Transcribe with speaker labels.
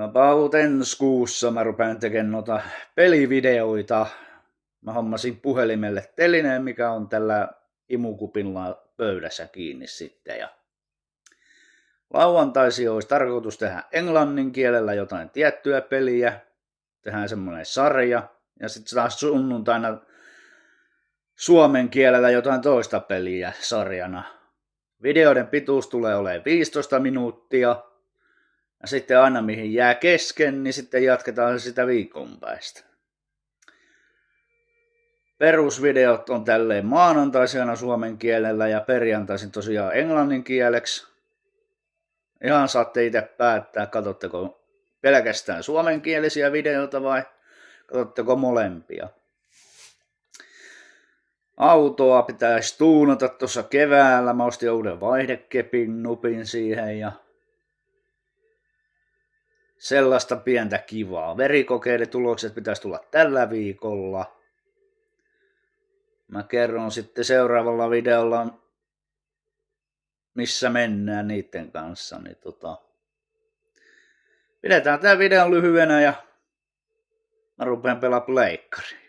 Speaker 1: About ensi kuussa mä rupean tekemään noita pelivideoita. Mä hommasin puhelimelle telineen, mikä on tällä imukupilla pöydässä kiinni sitten. Ja lauantaisi olisi tarkoitus tehdä englannin kielellä jotain tiettyä peliä. Tehdään semmoinen sarja. Ja sitten taas sunnuntaina suomen kielellä jotain toista peliä sarjana. Videoiden pituus tulee olemaan 15 minuuttia. Ja sitten aina mihin jää kesken, niin sitten jatketaan sitä viikon päästä. Perusvideot on tälleen maanantaisena suomen kielellä ja perjantaisin tosiaan englannin kieleksi. Ihan saatte itse päättää, katsotteko pelkästään suomenkielisiä videoita vai katsotteko molempia. Autoa pitäisi tuunata tuossa keväällä. Mä ostin uuden vaihdekepin, nupin siihen ja sellaista pientä kivaa. Verikokeiden tulokset pitäisi tulla tällä viikolla. Mä kerron sitten seuraavalla videolla, missä mennään niiden kanssa. Niin pidetään tää video lyhyenä ja mä rupean pelaamaan pleikkaria.